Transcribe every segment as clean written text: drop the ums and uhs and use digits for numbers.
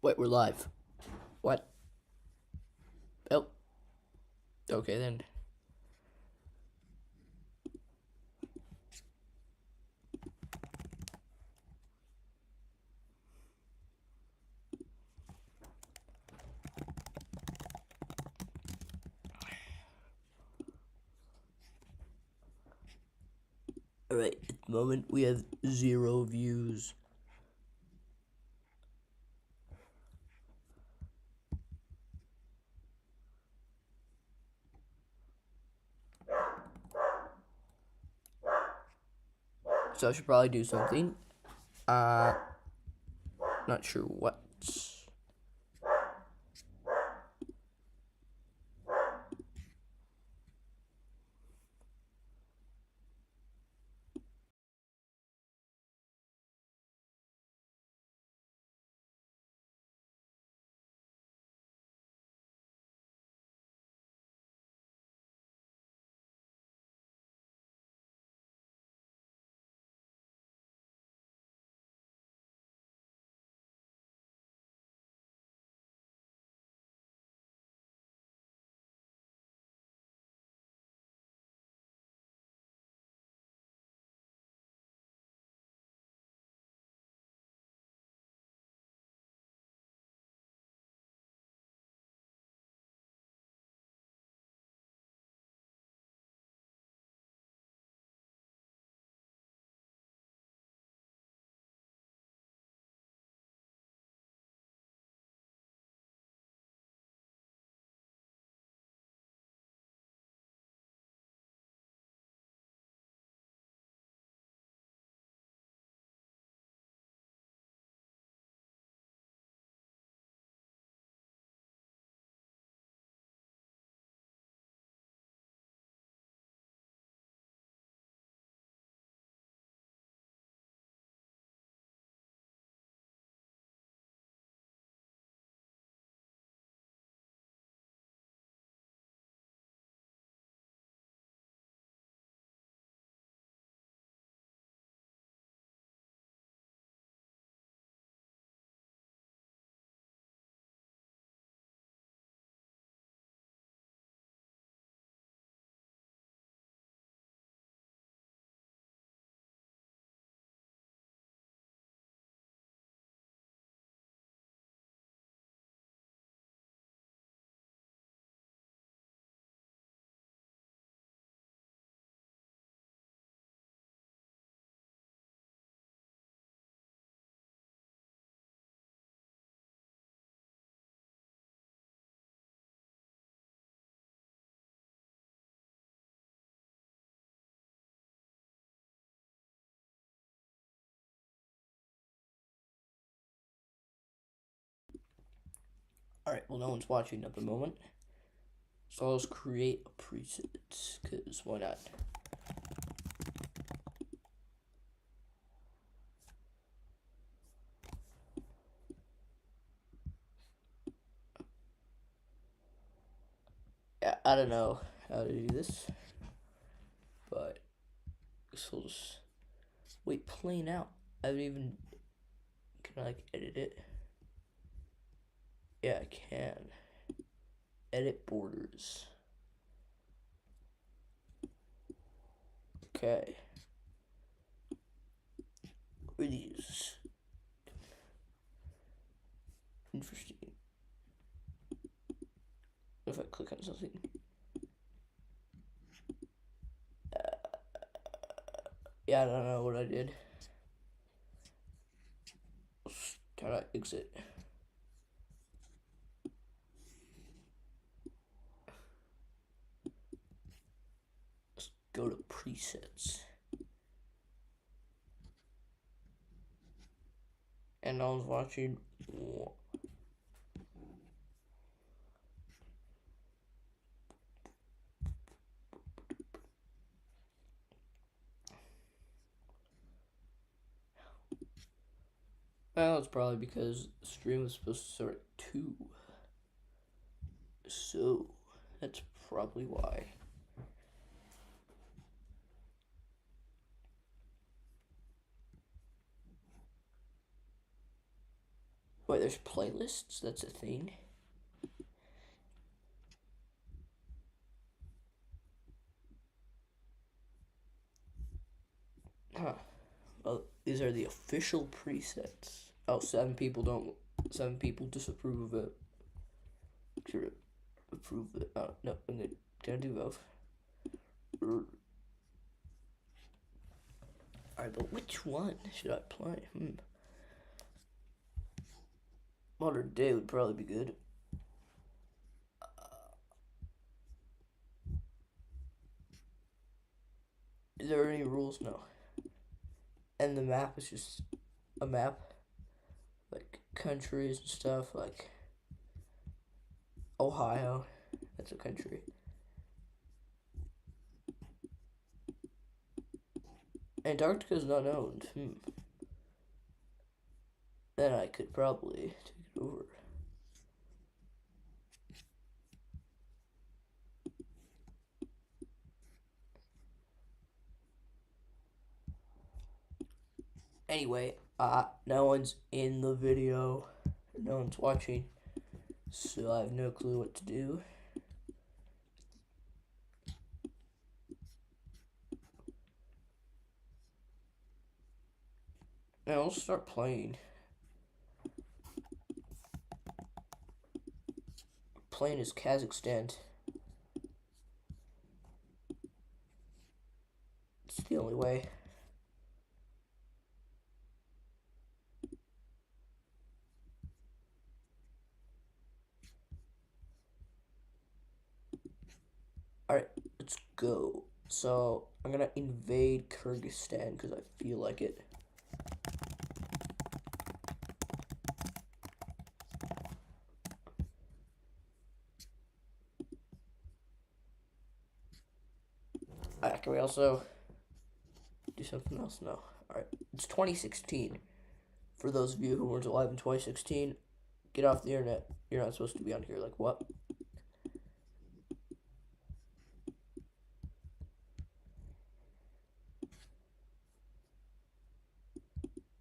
Wait, we're live. What? Oh. Okay then. Alright, at the moment we have 0 views. So I should probably do something. Not sure what. Alright, well no one's watching at the moment. So I'll just create a preset, because why not? Yeah, I don't know how to do this. But this will just wait, playing out. I haven't even, can I like edit it? Yeah, I can. Edit borders. Okay. What are these? Interesting. If I click on something. Yeah, I don't know what I did. Let's try to exit. Let's go to presets. And I was watching. Well, it's probably because the stream was supposed to start at 2. So, that's probably why. Wait, there's playlists? That's a thing? Huh. Well, these are the official presets. Oh, 7 people disapprove of it. Should approve it. Oh, no, I'm gonna do both. Alright, but which one should I play? Modern Day would probably be good. Is there any rules? No. And the map is just a map. Like countries and stuff, like Ohio. That's a country. Antarctica is not owned. Then I could probably take it over. Anyway, no one's in the video. No one's watching. So I have no clue what to do. Now I'll start playing. Playing is Kazakhstan. It's the only way. Alright, let's go. So, I'm gonna invade Kyrgyzstan because I feel like it. Can we also do something else? No. Alright, it's 2016. For those of you who weren't alive in 2016, get off the internet. You're not supposed to be on here. Like, what?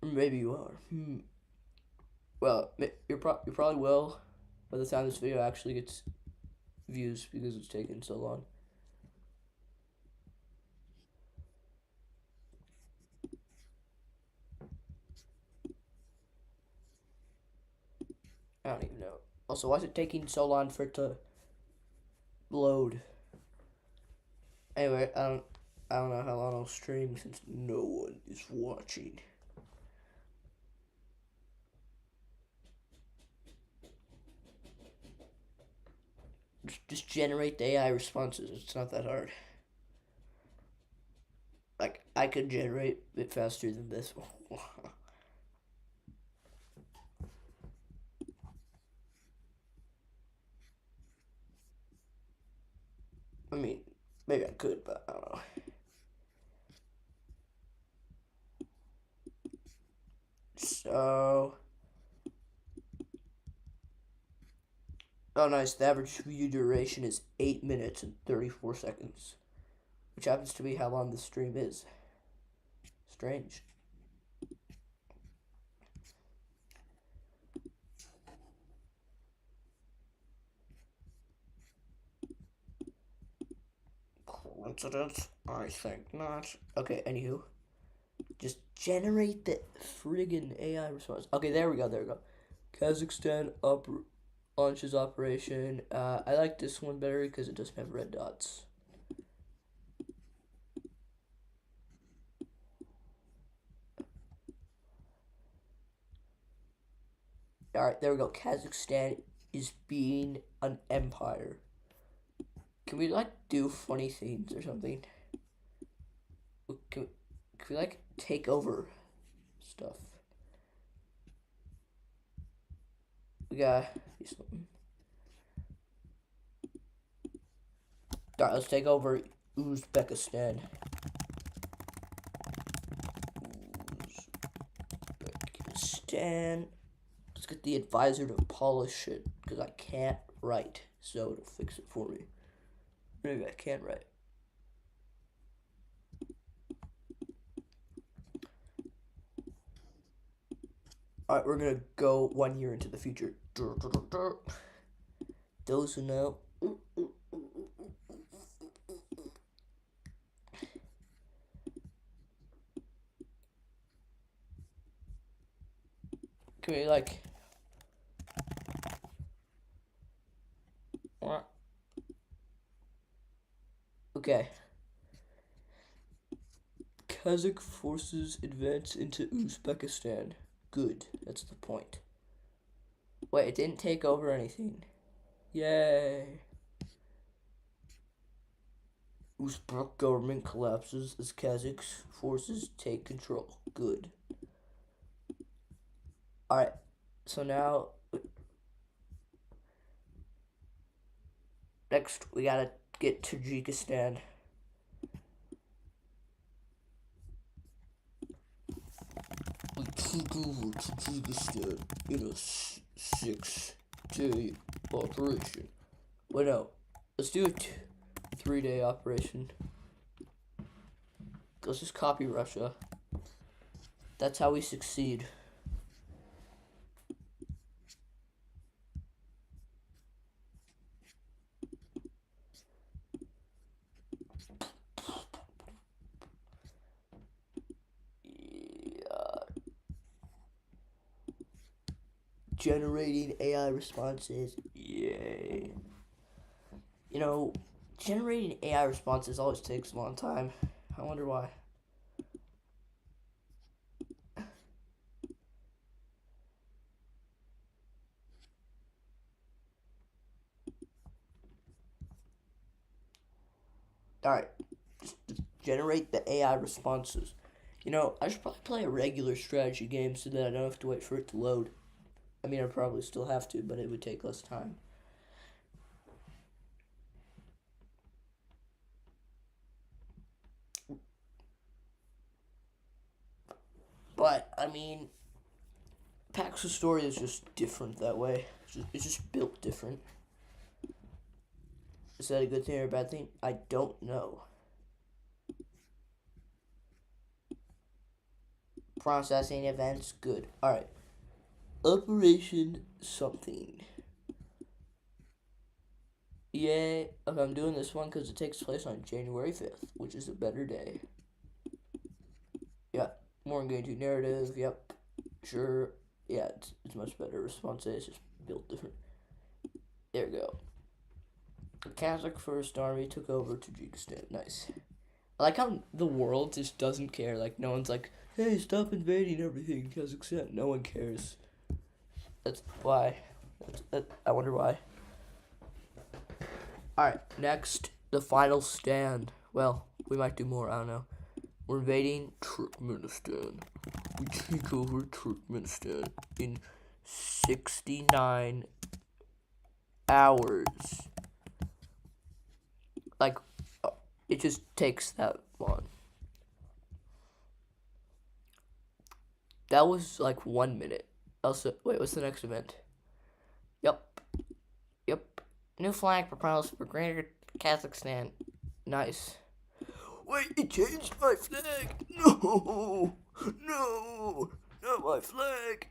Maybe you are. Well, you probably will by the time this video actually gets views because it's taken so long. I don't even know. Also, why is it taking so long for it to load? Anyway, I don't know how long I'll stream since no one is watching. Just generate the AI responses. It's not that hard. Like, I could generate it faster than this. I mean, maybe I could, but I don't know. So, oh nice, the average view duration is 8 minutes and 34 seconds, which happens to be how long the stream is. Strange. Coincidence? I think not. Okay, anywho. Just generate the friggin' AI response. Okay, there we go. Kazakhstan launches operation. I like this one better because it doesn't have red dots. Alright, there we go. Kazakhstan is being an empire. Can we, like, do funny things or something? Can we like, take over stuff? We gotta do something. Alright, let's take over Uzbekistan. Uzbekistan. Let's get the advisor to polish it, because I can't write, so it'll fix it for me. Maybe I can write. Alright, we're gonna go 1 year into the future. Those who know. Can we like what? Okay. Kazakh forces advance into Uzbekistan. Good. That's the point. Wait, it didn't take over anything. Yay. Uzbek government collapses as Kazakh forces take control. Good. Alright. So now next we gotta get Tajikistan. We take over Tajikistan in a 6-day operation. Wait, no. Let's do a 3-day operation. Let's just copy Russia. That's how we succeed. Generating AI responses. Yay. You know, generating AI responses always takes a long time. I wonder why. Alright, just generate the AI responses. You know, I should probably play a regular strategy game so that I don't have to wait for it to load. I mean, I probably still have to, but it would take less time. But, I mean, Pax Historia is just different that way. It's just built different. Is that a good thing or a bad thing? I don't know. Processing events, good. Alright. Operation something. Yay. Okay, I'm doing this one because it takes place on January 5th, which is a better day. Yeah. More engaging narrative, yep. Sure. Yeah, it's much better. Response is just built different. There we go. The Kazakh First Army took over Tajikistan. Nice. I like how the world just doesn't care. Like, no one's like, hey, stop invading everything in Kazakhstan. No one cares. That's why. I wonder why. Alright, next, the final stand. Well, we might do more, I don't know. We're invading Turkmenistan. We take over Turkmenistan in 69 hours. Like, it just takes that long. That was like 1 minute. Also, wait, what's the next event? Yep. New flag proposed for Greater Kazakhstan. Nice. Wait, it changed my flag. No, not my flag.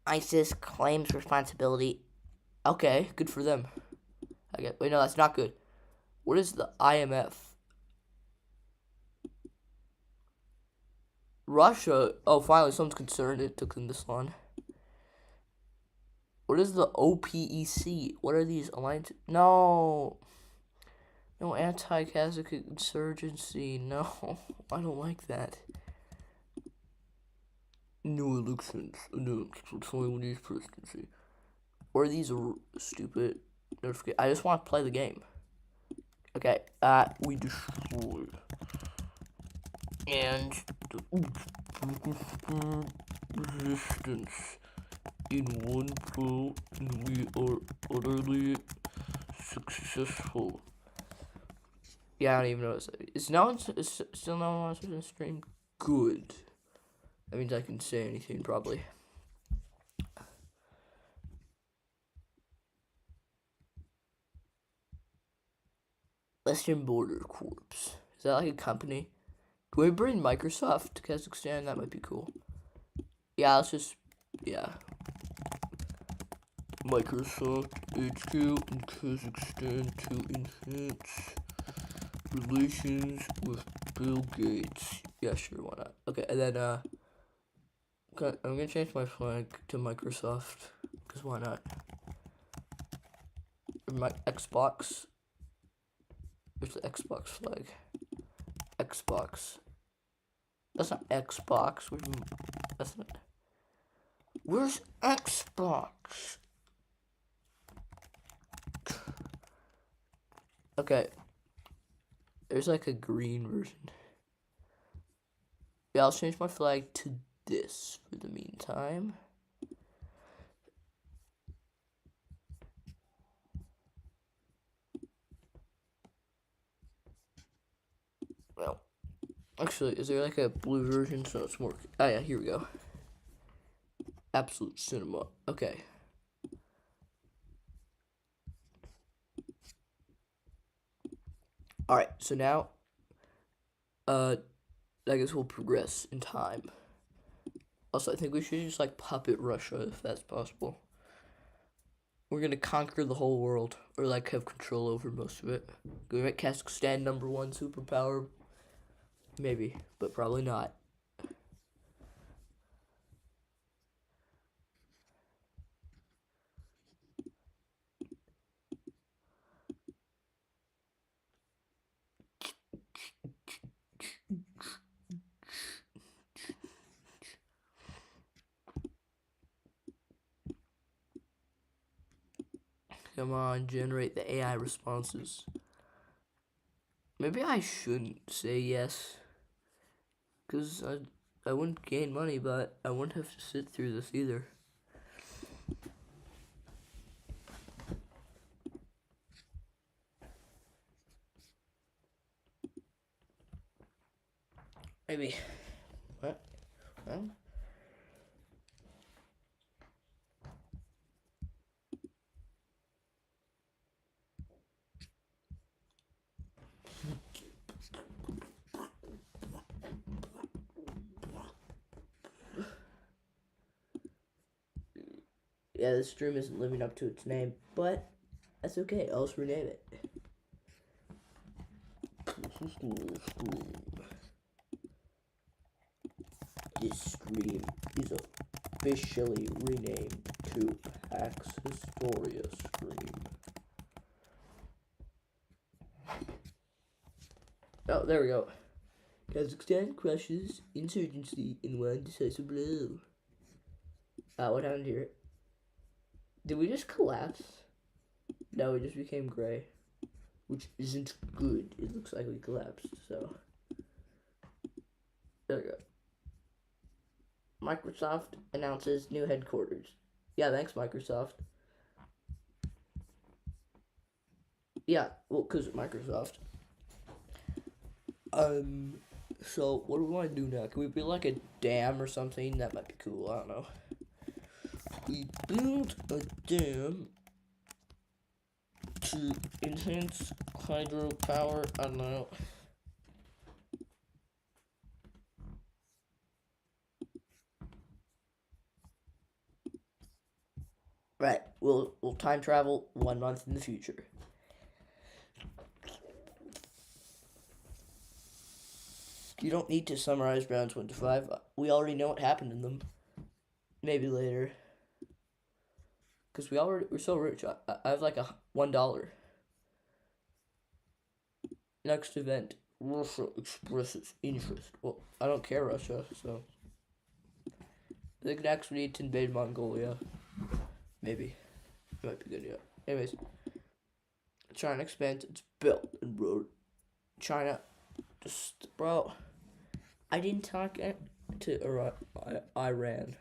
ISIS claims responsibility. Okay, good for them. Wait, no, that's not good. What is the IMF? Russia. Oh, finally, someone's concerned it took them this long. What is the OPEC? What are these alliances? No, anti-Kazakh insurgency. No, I don't like that. No elections announced for Taiwanese presidency. Or these are stupid notifications. I just want to play the game. Okay, we destroyed. And the resistance in one pro, and we are utterly successful. Yeah, I don't even know what to say. Is still no one watching the stream? Good. That means I can say anything, probably. Western Border Corps. Is that like a company? Can we bring Microsoft to Kazakhstan? That might be cool. Yeah, let's just Yeah. Microsoft HQ in Kazakhstan to enhance relations with Bill Gates. Yeah, sure, why not? Okay, and then I'm gonna change my flag to Microsoft, because why not? My Xbox. Where's the Xbox flag? Xbox. That's not Xbox. That's not. Where's Xbox? Okay. There's like a green version. Yeah, I'll change my flag to this for the meantime. Well, actually, is there like a blue version so it's more... Oh yeah, here we go. Absolute cinema. Okay. Alright, so now, I guess we'll progress in time. Also, I think we should just like puppet Russia if that's possible. We're gonna conquer the whole world, or like have control over most of it. We make Kazakhstan #1 superpower. Maybe, but probably not. Come on, generate the AI responses. Maybe I shouldn't say yes, because I wouldn't gain money, but I wouldn't have to sit through this either. Maybe. What? Well. Yeah, this stream isn't living up to its name, but that's okay. I'll just rename it. This stream is officially renamed to Pax Historia stream. Oh, there we go. Kazakhstan crushes insurgency in one decisive blow. What happened here? Did we just collapse? No, we just became gray. Which isn't good. It looks like we collapsed, so. There we go. Microsoft announces new headquarters. Yeah, thanks, Microsoft. Yeah, well, because Microsoft. So what do we want to do now? Can we build like a dam or something? That might be cool. I don't know. We build a dam to enhance hydropower. I don't know. Right. We'll time travel 1 month in the future. You don't need to summarize rounds 1 to 5. We already know what happened in them. Maybe later. Because we're so rich. I have like $1. Next event. Russia expresses interest. Well, I don't care, Russia, so. I think next we need to invade Mongolia. Maybe. It might be good, yeah. Anyways. China expands its Belt and Road. China. Just, bro. I didn't talk to Iran.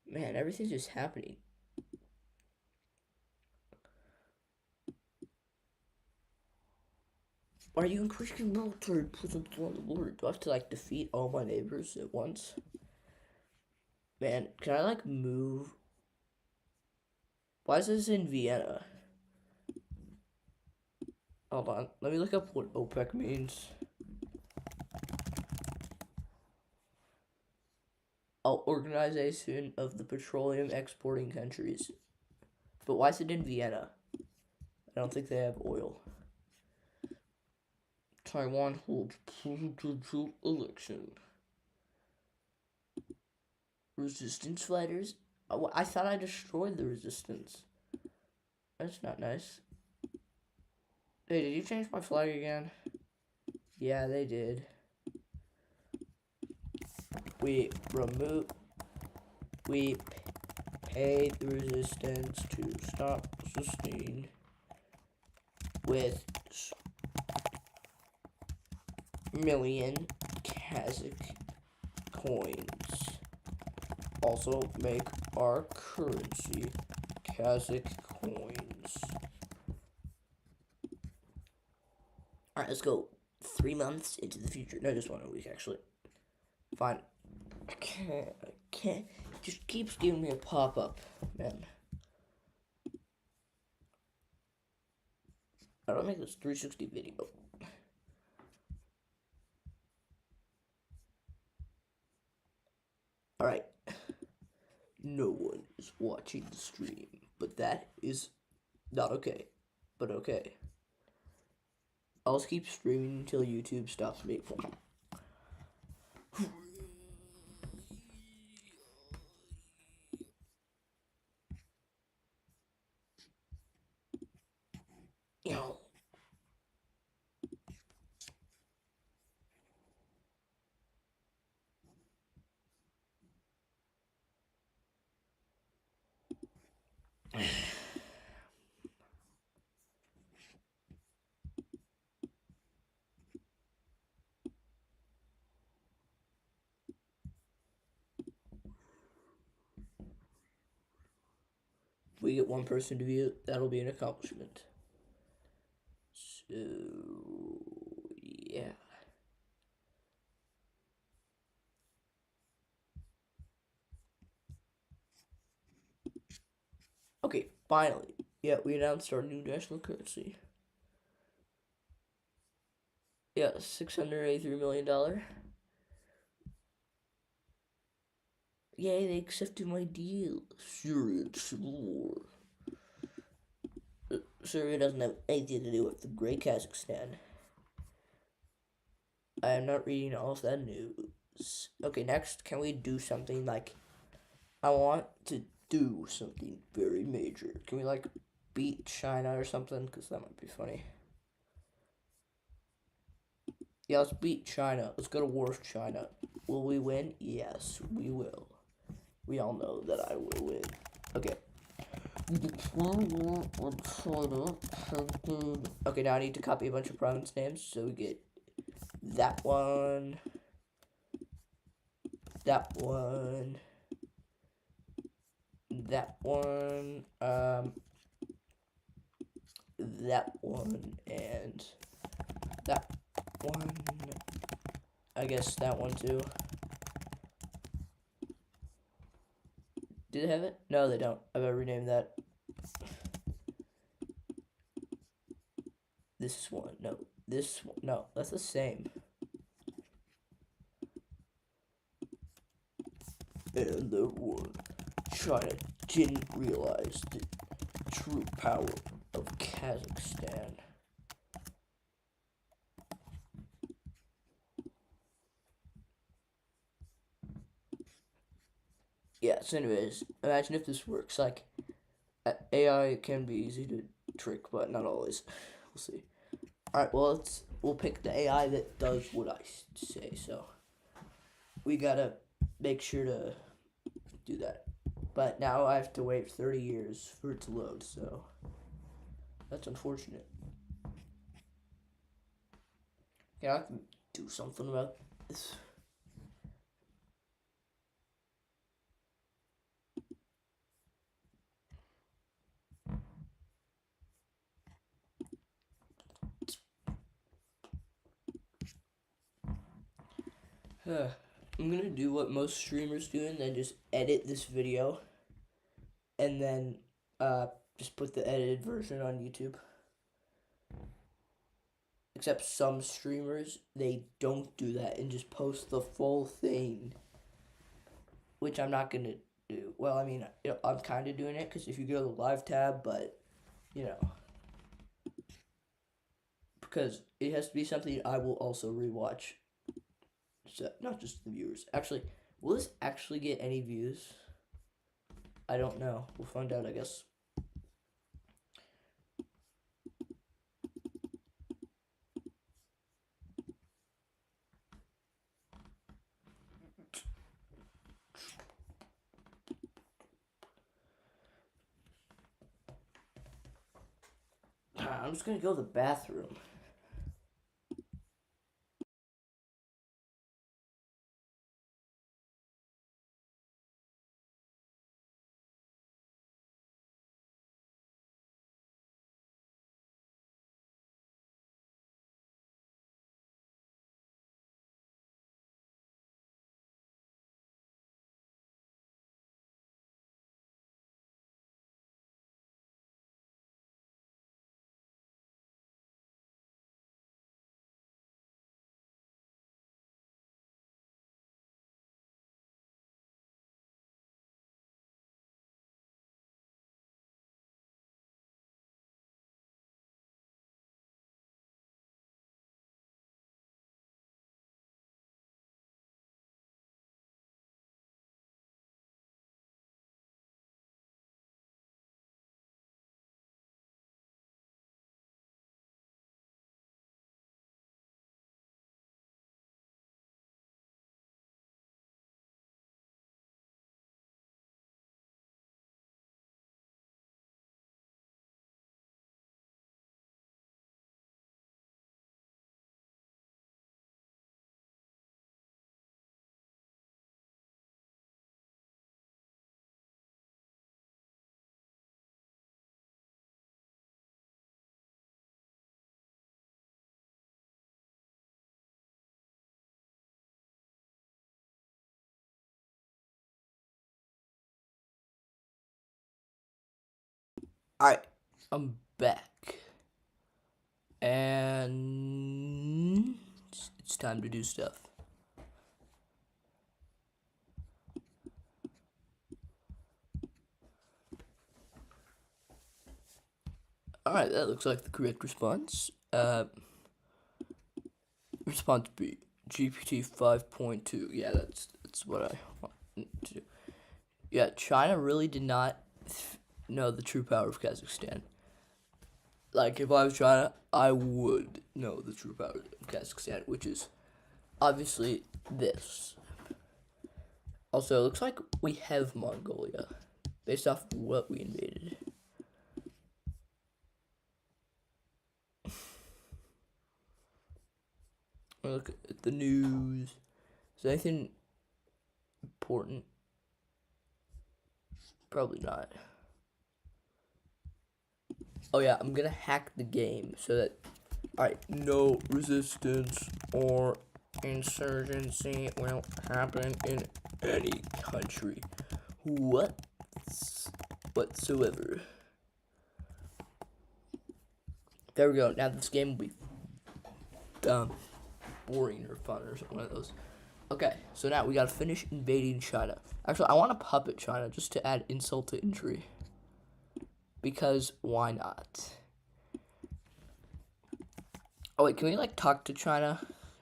Man, everything's just happening. Are you increasing military presence on the border? Do I have to like defeat all my neighbors at once? Man, can I like move? Why is this in Vienna? Hold on, let me look up what OPEC means. Oh, Organization of the Petroleum Exporting Countries. But why is it in Vienna? I don't think they have oil. Taiwan holds presidential election. Resistance fighters? Oh, I thought I destroyed the resistance. That's not nice. Hey, did you change my flag again? Yeah, they did. We pay the resistance to stop sustain with million Kazakh coins. Also make our currency Kazakh coins. Alright, let's go 3 months into the future. No, just 1 week actually. Fine. I can't. Just keeps giving me a pop-up, man. I don't make this 360 video. Alright. No one is watching the stream, but that is not okay. But okay. I'll just keep streaming until YouTube stops being fun. You know. If we get 1 person to view it, that'll be an accomplishment. So, yeah. Okay, finally. Yeah, we announced our new national currency. Yeah, $683 million. Yay, they accepted my deal. Syrian civil war. Syria doesn't have anything to do with the Great Kazakhstan. I am not reading all of that news. Okay, next, can we do something like... I want to do something very major. Can we, like, beat China or something? Because that might be funny. Yeah, let's beat China. Let's go to war with China. Will we win? Yes, we will. We all know that I will win. Okay. Okay, now I need to copy a bunch of province names. So we get that one. That one. That one. That one. And that one. I guess that one too. Do they have it? No, they don't. I better rename that. This one. No. This one. No, that's the same. And the one. China didn't realize the true power of Kazakhstan. Yeah, so anyways, imagine if this works. Like, AI can be easy to trick, but not always. We'll see. Alright, well, we'll pick the AI that does what I say, so we gotta make sure to do that. But now I have to wait 30 years for it to load, so that's unfortunate. Yeah, I can do something about this. I'm gonna do what most streamers do and then just edit this video and then just put the edited version on YouTube. Except some streamers, they don't do that and just post the full thing. which I'm not gonna do. Well, I mean, I'm kind of doing it because if you go to the live tab, but you know, because it has to be something I will also rewatch. So not just the viewers. Actually, will this actually get any views? I don't know. We'll find out, I guess. I'm just gonna go to the bathroom. Alright, I'm back. And it's time to do stuff. Alright, that looks like the correct response. Response B, GPT 5.2. Yeah, that's what I want to do. Yeah, China really did not know the true power of Kazakhstan. Like, if I was China, I would know the true power of Kazakhstan, which is obviously this. Also, it looks like we have Mongolia, based off what we invaded. Look at the news. Is there anything important? Probably not. Oh yeah, I'm gonna hack the game so that, alright, no resistance or insurgency will happen in any country whatsoever. There we go. Now this game will be boring or fun or one of those. Okay, so now we gotta finish invading China. Actually, I want to puppet China just to add insult to injury. Because why not? Oh wait, can we like talk to China?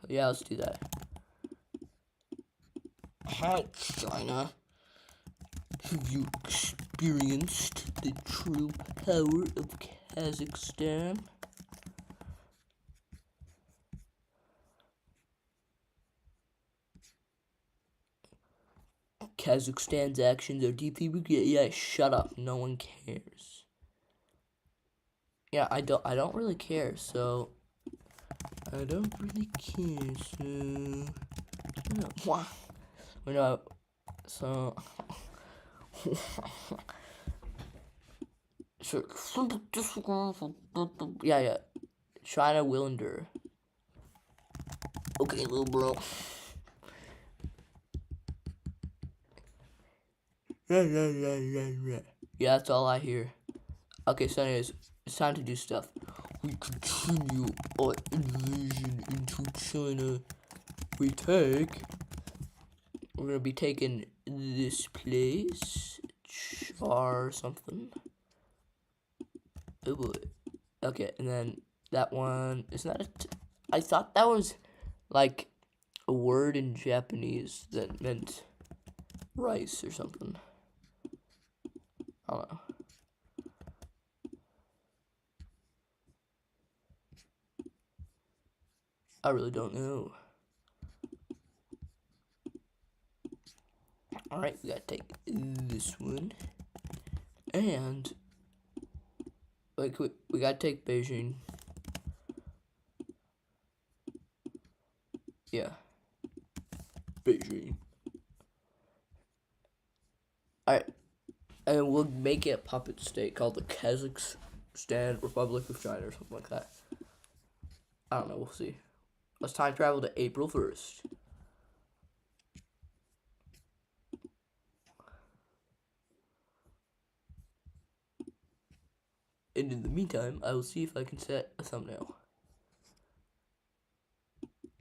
Yeah, let's do that. Hi, China. Have you experienced the true power of Kazakhstan? Kazakhstan's actions are deeply regret. Yeah, shut up. No one cares. Yeah, I don't really care. So I don't really care. So wow. We know. So sure. Yeah. China will endure. Okay, little bro. Yeah, that's all I hear. Okay, so anyways, it's time to do stuff. We continue our invasion into China. We take we're gonna be taking this place, or something. Oh boy. Okay, and then that one, isn't that I thought that was like a word in Japanese that meant rice or something. I don't know. I really don't know. Alright, we gotta take this one. And like we gotta take Beijing. Yeah. Beijing. Alright. And we'll make it a puppet state called the Kazakhstan Republic of China or something like that. I don't know, we'll see. Let's time travel to April 1st. And in the meantime, I will see if I can set a thumbnail.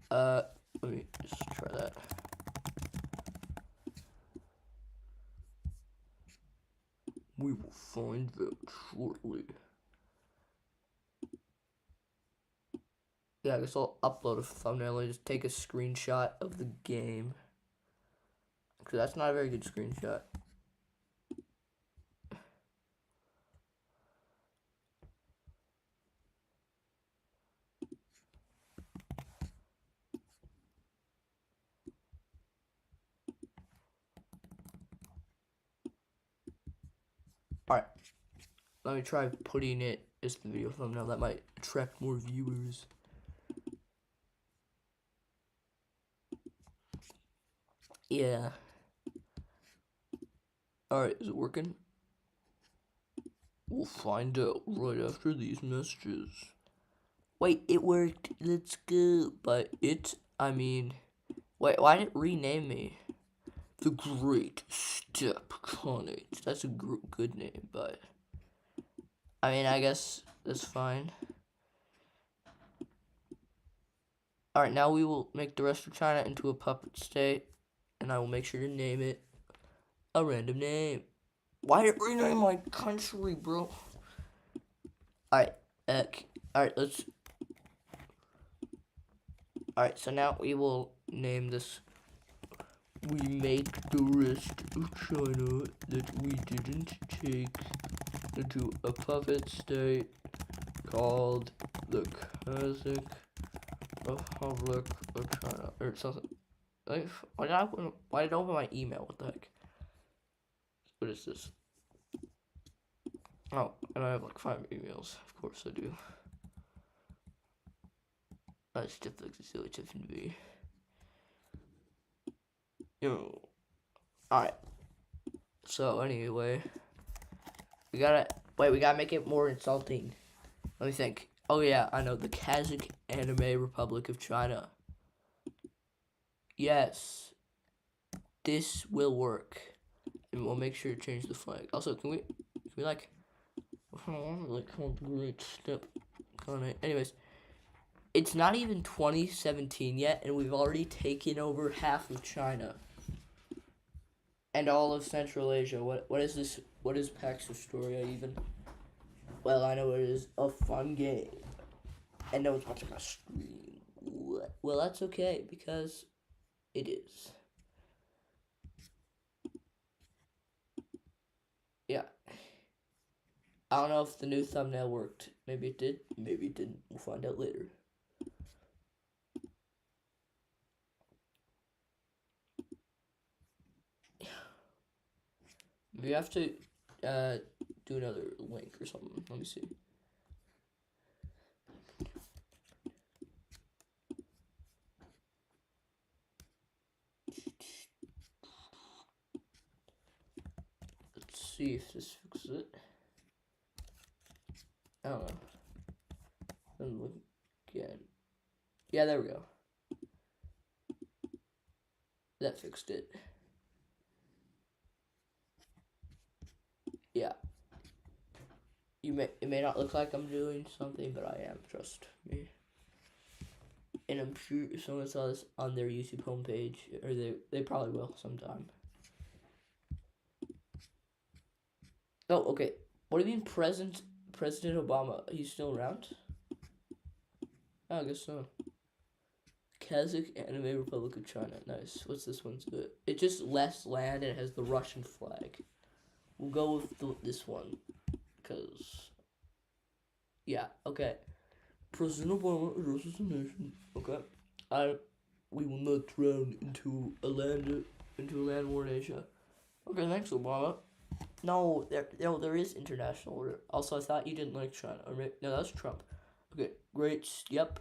Let me just try that. We will find that shortly. Yeah, I guess I'll upload a thumbnail and just take a screenshot of the game. Because that's not a very good screenshot. Alright. Let me try putting it as the video thumbnail. That might attract more viewers. Yeah. Alright, is it working? We'll find out right after these messages. Wait, it worked. Let's go. But wait, why did it rename me? The Great Step Connect. That's a good name, but I mean, I guess that's fine. Alright, now we will make the rest of China into a puppet state, and I will make sure to name it a random name. Why did it rename my country, bro? Alright, let's... Alright, so now we will name this... We make the rest of China that we didn't take into a puppet state called the Kazakh Republic of China, or something. Like, why did I open my email? What the heck? What is this? Oh, and I have like 5 emails. Of course I do. That's just like so tough to be. Alright. So anyway, we gotta make it more insulting. Let me think. Oh yeah, I know, the Kazakh Anime Republic of China. Yes, this will work, and we'll make sure to change the flag. Also, can we like, great step on it. Anyways, it's not even 2017 yet, and we've already taken over half of China and all of Central Asia. What is this? What is Pax Historia even? Well, I know it is a fun game, and no one's watching my stream. Well, that's okay, because it is. Yeah. I don't know if the new thumbnail worked. Maybe it did, maybe it didn't. We'll find out later. We have to do another link or something. Let me see. Let's see if this fixes it. I don't know. Then look again. Yeah, there we go. That fixed it. Yeah. It may not look like I'm doing something, but I am. Trust me. And I'm sure if someone saw this on their YouTube homepage, or they probably will sometime. Oh, okay. What do you mean President Obama? He's still around? Oh, I guess so. Kazakh Anime Republic of China. Nice. What's this one's good? It's just less land and it has the Russian flag. We'll go with this one. Because, yeah, okay. President Obama addresses the nation. Okay. We will not drown into a land war in Asia. Okay, thanks, Obama. No, there is international order. Also, I thought you didn't like China. No, that's Trump. Okay, great. Yep.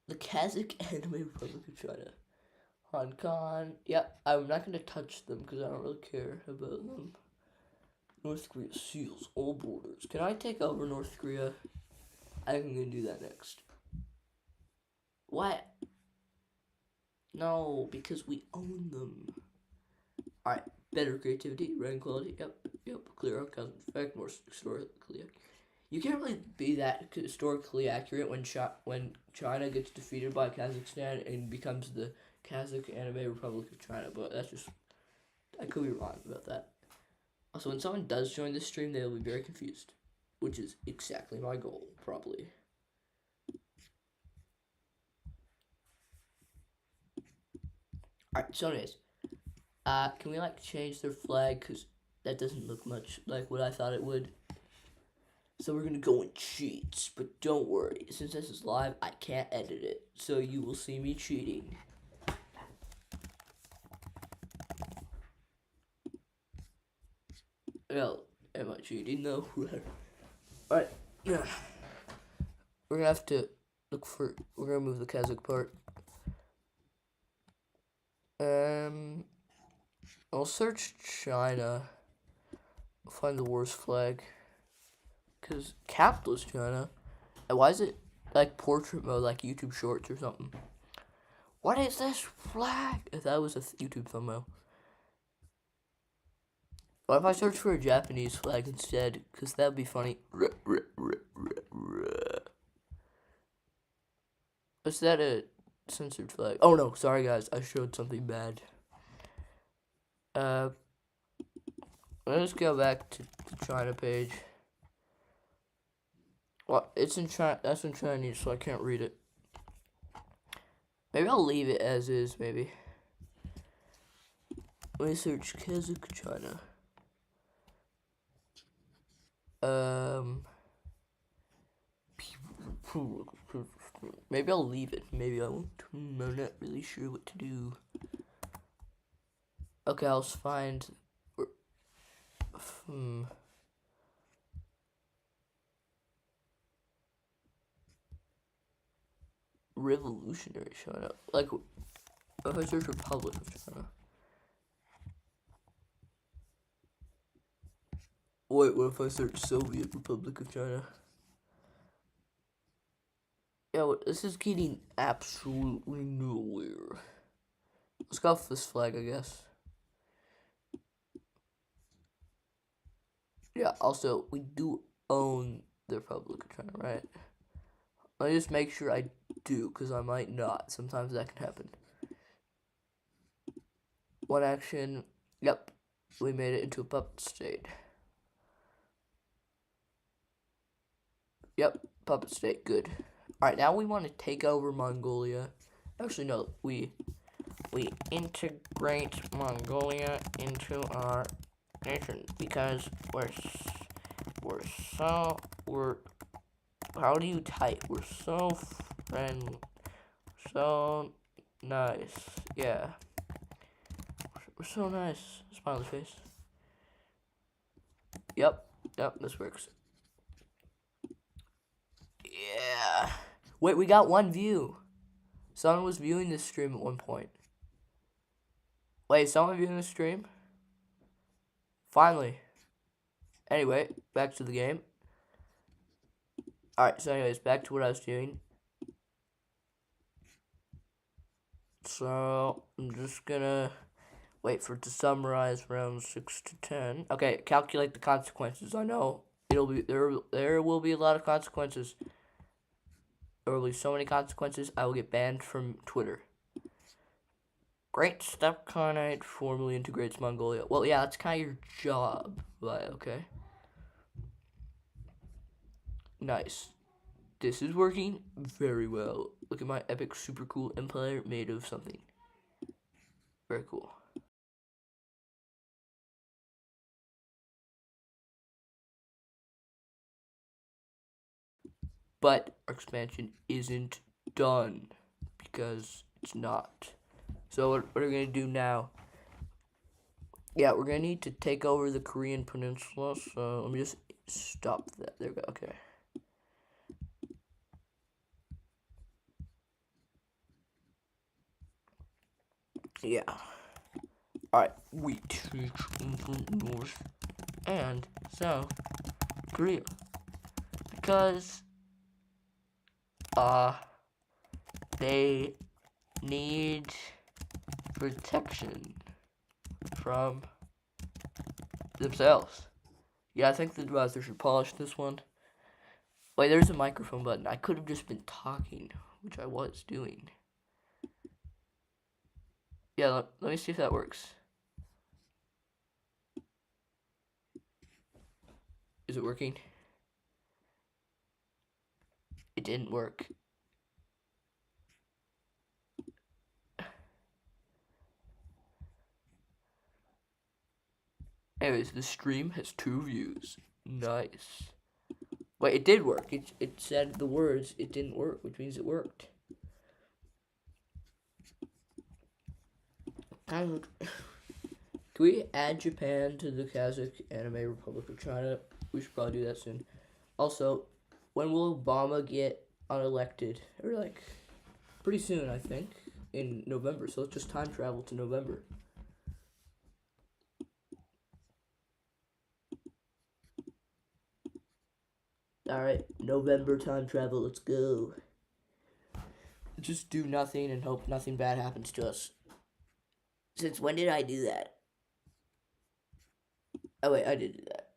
The Kazakh Anime Republic of China. Hong Kong. Yep, I'm not going to touch them because I don't really care about them. North Korea seals all borders. Can I take over North Korea? I think I'm going to do that next. What? No, because we own them. Alright, better creativity, writing quality. Yep. Clear outcomes. In fact, more historically accurate. You can't really be that historically accurate when China gets defeated by Kazakhstan and becomes the Kazakh Anime Republic of China, but that's just... I could be wrong about that. Also, when someone does join this stream, they will be very confused, which is exactly my goal, probably. Alright, so anyways, can we, change their flag, because that doesn't look much like what I thought it would. So we're gonna go and cheat, but don't worry, since this is live, I can't edit it, so you will see me cheating. Well, am I cheating though? Alright, yeah. We're gonna have to we're gonna move the Kazakh part. I'll search China, find the worst flag. Because capitalist China. And why is it like portrait mode, like YouTube Shorts or something? What is this flag? If that was a YouTube thumbnail. What if I search for a Japanese flag instead? Because that would be funny. Is that a censored flag? Oh no, sorry guys, I showed something bad. Let's go back to the China page. Well, it's in China. That's in Chinese, so I can't read it. Maybe I'll leave it as is. Maybe. Let me search Kazakh China. Maybe I'll leave it. Maybe I won't. I'm not really sure what to do. Okay, I'll find. Revolutionary China. Like, if I search Republic of China. Wait, what if I search Soviet Republic of China? Yeah, this is getting absolutely nowhere. Let's go for this flag, I guess. Yeah, also, we do own the Republic of China, right? Let me just make sure I do, because I might not. Sometimes that can happen. One action. Yep. We made it into a puppet state. Yep. Puppet state. Good. Alright, now we want to take over Mongolia. Actually, no. We integrate Mongolia into our nation. Because how do you type? We're so friendly. So nice. Yeah. We're so nice. Smiley face. Yep, this works. Yeah. Wait, we got one view. Someone was viewing this stream at one point. Wait, someone viewing the stream? Finally. Anyway, back to the game. Alright, so anyways, back to what I was doing. So, I'm just gonna wait for it to summarize rounds 6 to 10. Okay, calculate the consequences. I know there will be a lot of consequences. or at least so many consequences, I will get banned from Twitter. Great Step Khanate formally integrates Mongolia. Well, yeah, that's kind of your job, but okay. Nice. This is working very well. Look at my epic super cool empire made of something. Very cool. But our expansion isn't done because it's not. So what are we going to do now? Yeah, we're going to need to take over the Korean peninsula. So let me just stop that. There we go. Okay. Yeah. Alright, we take North and South Korea. Because, they need protection from themselves. Yeah, I think the browser should polish this one. Wait, there's a microphone button. I could have just been talking, which I was doing. Yeah, let me see if that works. Is it working? It didn't work. Anyways, the stream has 2 views. Nice. Wait, it did work. It said the words. It didn't work, which means it worked. Can we add Japan to the Kazakh Anime Republic of China? We should probably do that soon. Also, when will Obama get unelected? Or like, pretty soon, I think, in November. So let's just time travel to November. Alright, November time travel, let's go. Just do nothing and hope nothing bad happens to us. Since when did I do that? Oh wait, I did do that.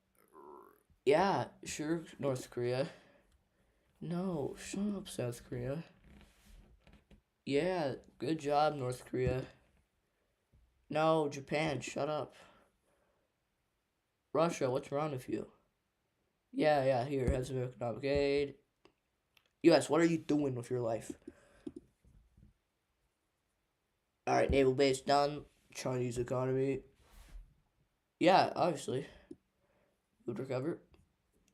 Yeah, sure, North Korea. No, shut up, South Korea. Yeah, good job, North Korea. No, Japan, shut up. Russia, what's wrong with you? Yeah, here, have some economic aid. US, what are you doing with your life? Alright, naval base done. Chinese economy. Yeah, obviously. Would recover.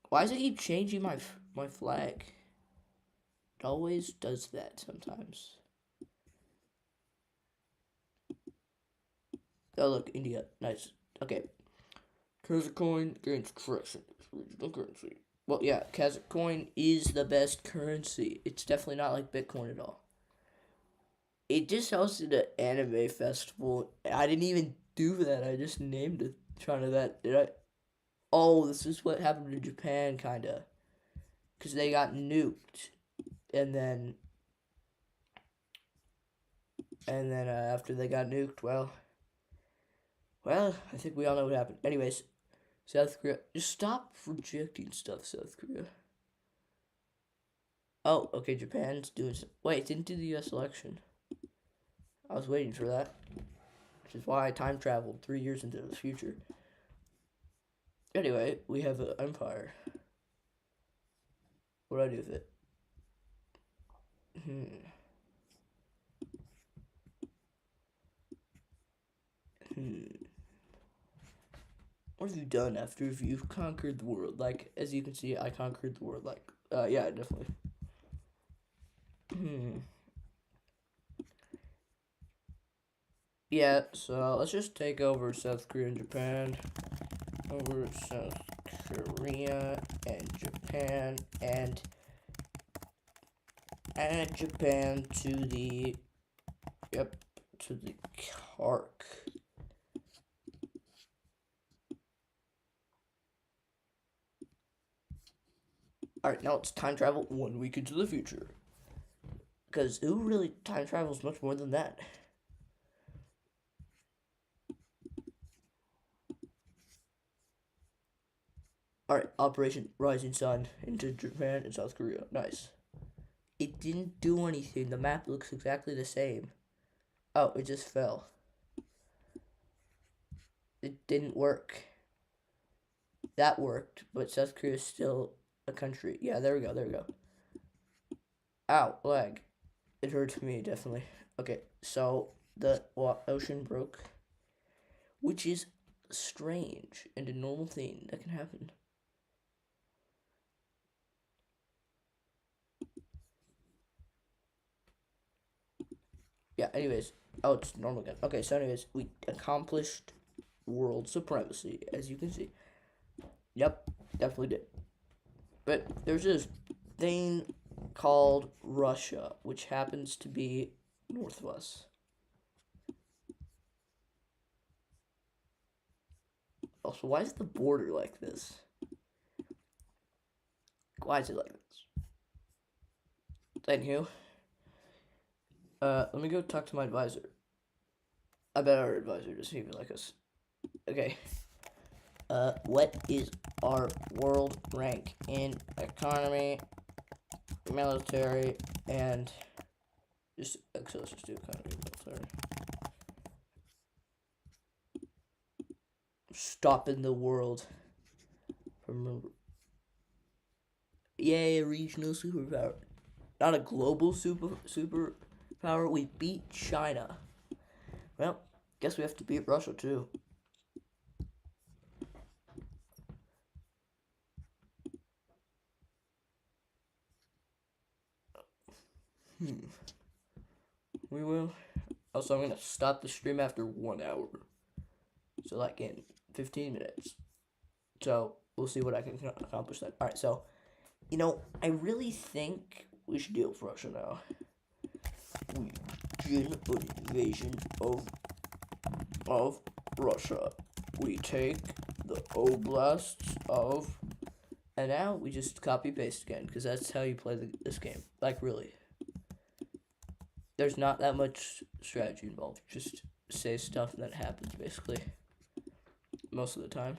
Why does it keep changing my flag? It always does that sometimes. Oh look, India. Nice. Okay. Kazakh coin gains traction. Regional currency. Well, yeah, Kazakh coin is the best currency. It's definitely not like Bitcoin at all. It just hosted an anime festival. I didn't even do that. I just named it. Trying to that. Did I? Oh, this is what happened to Japan, kinda. Because they got nuked. And then after they got nuked, well, I think we all know what happened. Anyways, South Korea, just stop rejecting stuff, South Korea. Oh, okay, Japan's doing some. Wait, it didn't do the U.S. election. I was waiting for that, which is why I time traveled 3 years into the future. Anyway, we have an empire. What do I do with it? What have you done after you've conquered the world? Like, as you can see, I conquered the world. Like, yeah, definitely. Yeah, so let's just take over South Korea and Japan. Over South Korea and Japan and add Japan to the arc. Alright, now it's time travel 1 week into the future. Because who really time travels much more than that? Alright, Operation Rising Sun into Japan and South Korea. Nice. It didn't do anything. The map looks exactly the same. Oh, it just fell. It didn't work. That worked, but South Korea is still a country. Yeah, there we go, there we go. Ow, lag. It hurts me, definitely. Okay, so the ocean broke, which is strange and a normal thing that can happen. Yeah, anyways. Oh, it's normal again. Okay, so anyways, we accomplished world supremacy, as you can see. Yep, definitely did. But there's this thing called Russia, which happens to be north of us. Also, why is the border like this? Why is it like this? Thank you. Let me go talk to my advisor. I bet our advisor doesn't even like us. Okay. What is our world rank in economy, military, and just actually let's just do economy, military. Stopping the world from yay, a regional superpower. Not a global superpower. We beat China. Well, guess we have to beat Russia too. We will. Also, I'm gonna stop the stream after 1 hour. So like in 15 minutes. So we'll see what I can accomplish then. Alright, so I really think we should deal with Russia now. We begin an invasion of Russia. We take the oblasts of, and now we just copy paste again because that's how you play this game. Like really, there's not that much strategy involved. Just say stuff and that happens basically most of the time.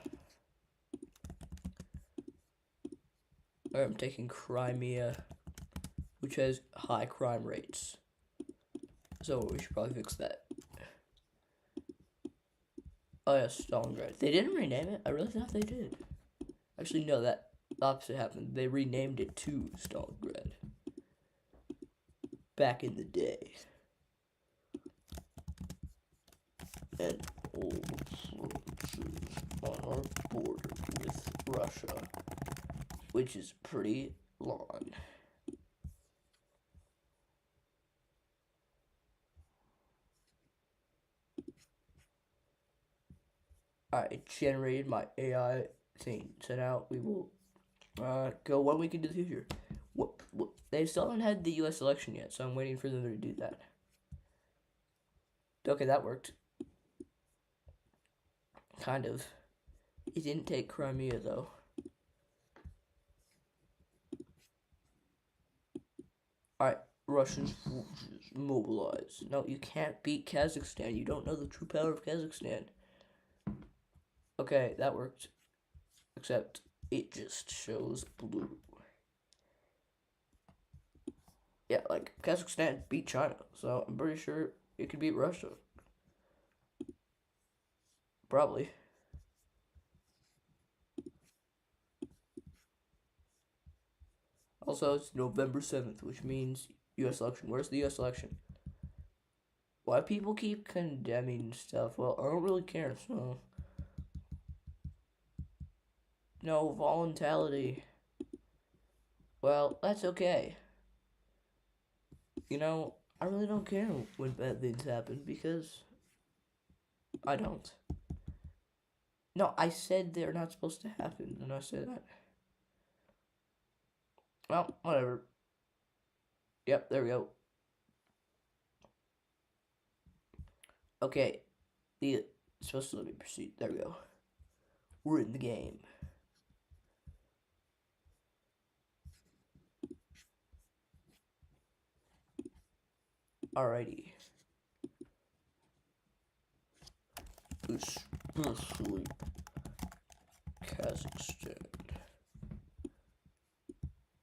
I'm taking Crimea, which has high crime rates. So we should probably fix that. Oh yeah, Stalingrad. They didn't rename it? I really thought they did. Actually, no, that opposite happened. They renamed it to Stalingrad. Back in the day. And all approaches on our border with Russia, which is pretty long. I generated my AI thing, so now we will go 1 week into the future. What? They still haven't had the U.S. election yet, so I'm waiting for them to do that. Okay, that worked. Kind of. It didn't take Crimea, though. Alright, Russian forces mobilize. No, you can't beat Kazakhstan. You don't know the true power of Kazakhstan. Okay, that worked. Except it just shows blue. Yeah, like Kazakhstan beat China, so I'm pretty sure it could beat Russia. Probably. Also, it's November 7th, which means U.S. election. Where's the U.S. election? Why people keep condemning stuff? Well, I don't really care, so. No, voluntality. Well, that's okay. I really don't care when bad things happen because I don't. No, I said they're not supposed to happen, and I said that. Well, whatever. Yep, there we go. Okay, it's supposed to let me proceed. There we go. We're in the game. Alrighty. Especially Kazakhstan.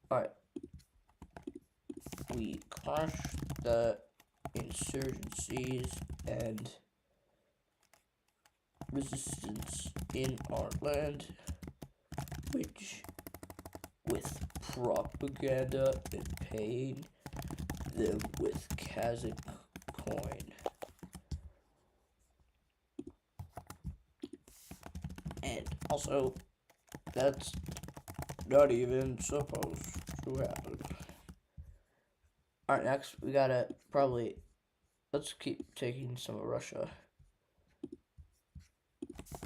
Alright. crush the insurgencies and resistance in our land, which with propaganda and paying them with Kazakh coin. And also, that's not even supposed to happen. Alright, next we gotta probably, let's keep taking some of Russia.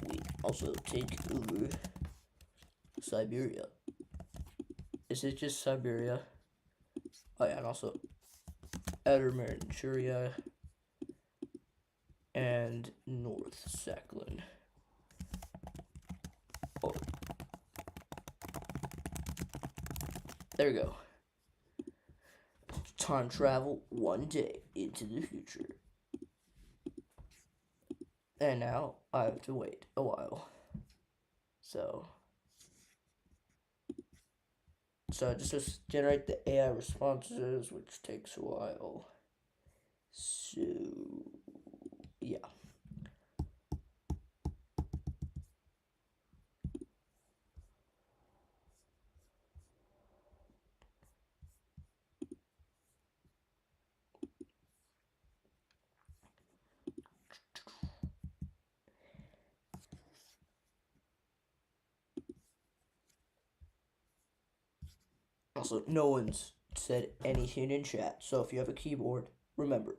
We also take over Siberia. Is it just Siberia? Oh yeah, and also Outer Manchuria and North Sakhalin. Oh. There we go. Time travel one day into the future. And now I have to wait a while. So just generate the AI responses, which takes a while. So yeah. Also, no one's said anything in chat, so if you have a keyboard, remember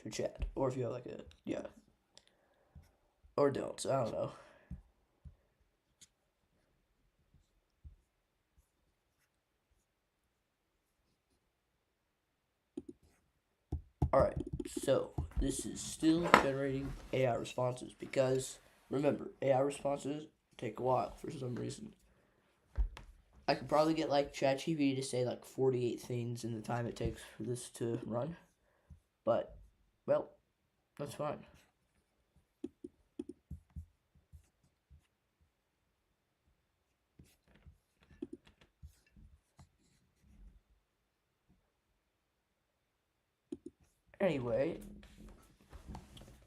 to chat. Or if you have like a, yeah. Or don't, I don't know. Alright, so this is still generating AI responses because, remember, AI responses take a while for some reason. I could probably get like ChatGPT to say like 48 things in the time it takes for this to run. But, well, that's fine. Anyway,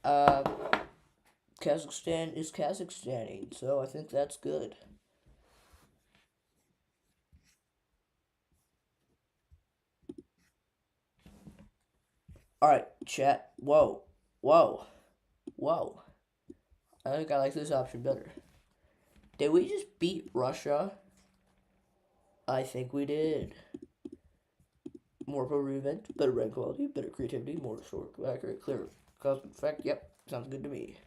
Kazakhstan is Kazakhstaning, so I think that's good. Alright, chat. Whoa. Whoa. Whoa. I think I like this option better. Did we just beat Russia? I think we did. More appropriate event, better brand quality, better creativity, more historical, accurate, clear, cosmic effect. Yep, sounds good to me.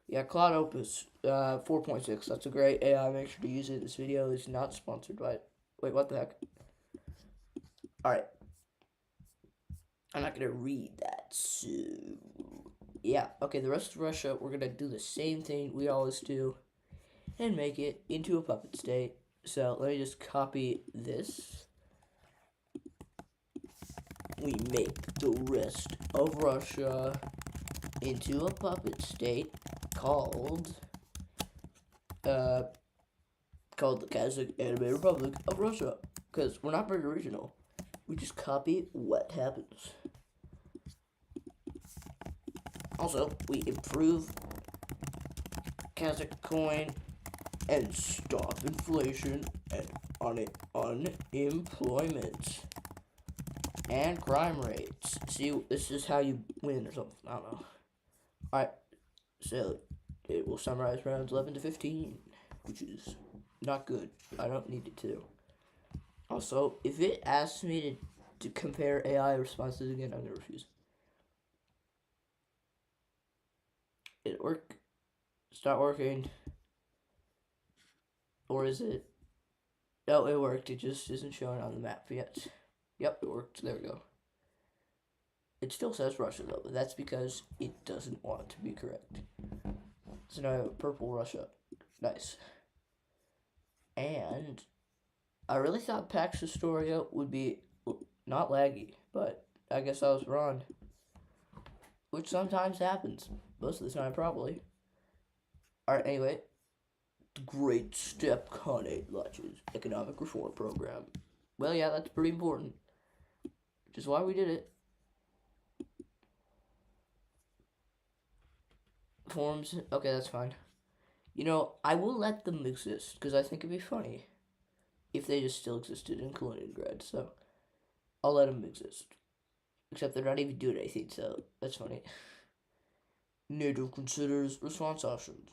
Yeah, Cloud Opus 4.6. That's a great AI. Make sure to use it. This video is not sponsored by it. Wait, what the heck? Alright. I'm not going to read that. So, yeah. Okay, the rest of Russia, we're going to do the same thing we always do and make it into a puppet state. So, let me just copy this. We make the rest of Russia into a puppet state called the Kazakh Anime Republic of Russia, because we're not very original. We just copy what happens. Also, we improve Kazakh coin and stop inflation and unemployment and crime rates. See, this is how you win or something. I don't know. Alright, so it will summarize rounds 11 to 15, which is not good. I don't need it to. Also, if it asks me to compare AI responses again, I'm going to refuse. It work? It's not working. Or is it? No, it worked. It just isn't showing on the map yet. Yep, it worked. There we go. It still says Russia, though, but that's because it doesn't want to be correct. So now I have purple Russia. Nice. And I really thought Pax Historia would be not laggy, but I guess I was wrong. Which sometimes happens. Most of the time, probably. Alright, anyway. The Great Step Khanate launches economic reform program. Well, yeah, that's pretty important. Which is why we did it. Forms. Okay, that's fine. You know, I will let them exist because I think it'd be funny if they just still existed in Kaliningrad. So I'll let them exist. Except they're not even doing anything, so that's funny. NATO considers response options.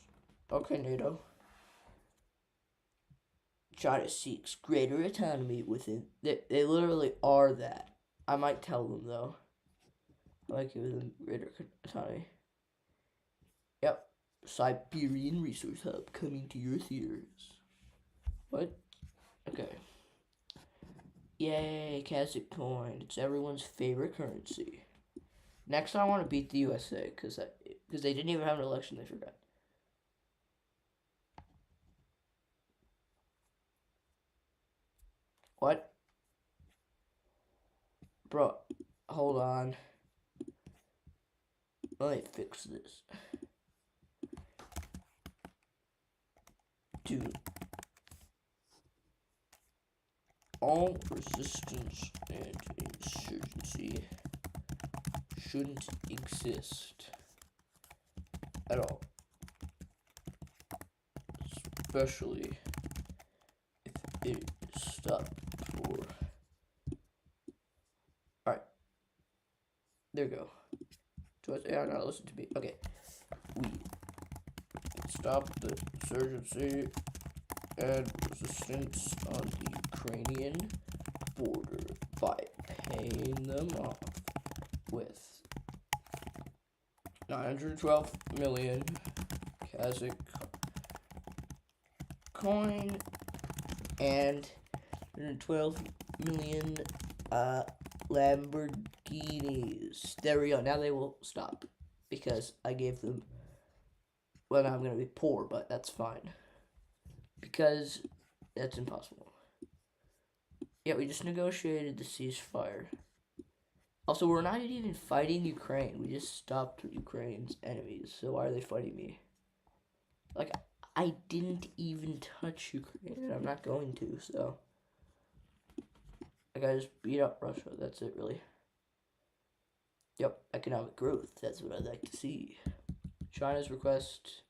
Okay, NATO. China seeks greater autonomy within. They literally are that. I might tell them, though. I might give them greater autonomy. Yep. Siberian Resource Hub coming to your theaters. What? Okay. Yay, Kazakh coin. It's everyone's favorite currency. Next, I want to beat the USA because they didn't even have an election. They forgot. What? Bro, hold on. Let me fix this. Dude. All resistance and insurgency shouldn't exist at all. Especially if it is stopped for. Alright. There you go. Yeah, now listen to me. Okay. We stop the insurgency and resistance on the Ukrainian border by paying them off with 912 million Kazakh coin and 112 million Lamborghinis. There we go. Now they will stop because I gave them. Well, now I'm gonna be poor, but that's fine because that's impossible. Yeah, we just negotiated the ceasefire. Also, we're not even fighting Ukraine. We just stopped Ukraine's enemies. So why are they fighting me? Like, I didn't even touch Ukraine, and I'm not going to, so. Like, I just beat up Russia. That's it, really. Yep, economic growth. That's what I'd like to see. China's request.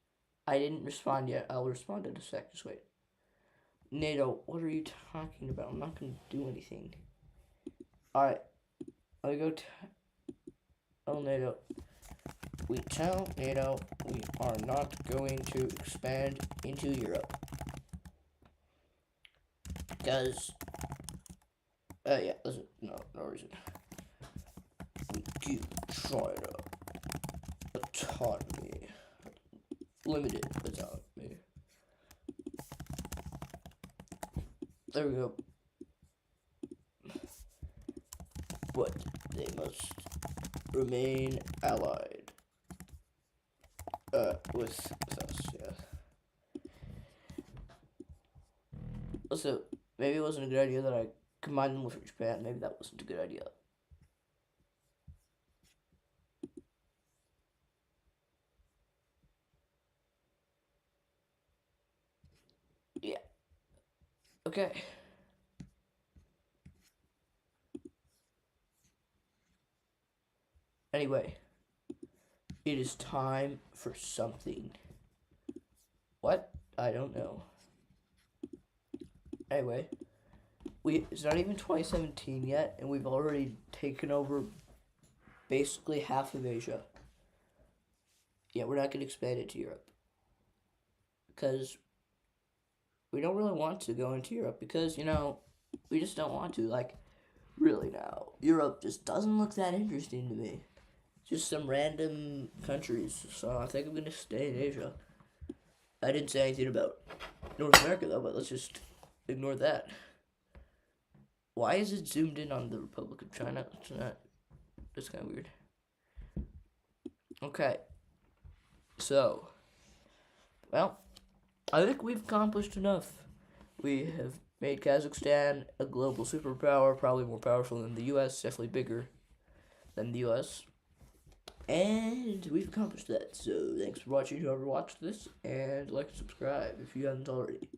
I didn't respond yet. I'll respond in a sec. Just wait. NATO, what are you talking about? I'm not going to do anything. Alright. Let me go tell NATO. We tell NATO we are not going to expand into Europe. Because, yeah, listen, no reason. We give China autonomy. Limited autonomy. There we go. But they must remain allied with us, yeah. Also, maybe it wasn't a good idea that I combined them with Japan. Maybe that wasn't a good idea. Yeah. Okay. Anyway, it is time for something. What? I don't know. Anyway, it's not even 2017 yet, and we've already taken over basically half of Asia. Yeah, we're not going to expand it to Europe. Because we don't really want to go into Europe because, we just don't want to. Like, really now. Europe just doesn't look that interesting to me. Just some random countries. So I think I'm going to stay in Asia. I didn't say anything about North America, though, but let's just ignore that. Why is it zoomed in on the Republic of China? That's kind of weird. Okay. So, well, I think we've accomplished enough. We have made Kazakhstan a global superpower, probably more powerful than the U.S., definitely bigger than the U.S., and we've accomplished that. So, thanks for watching, whoever watched this, and like and subscribe if you haven't already.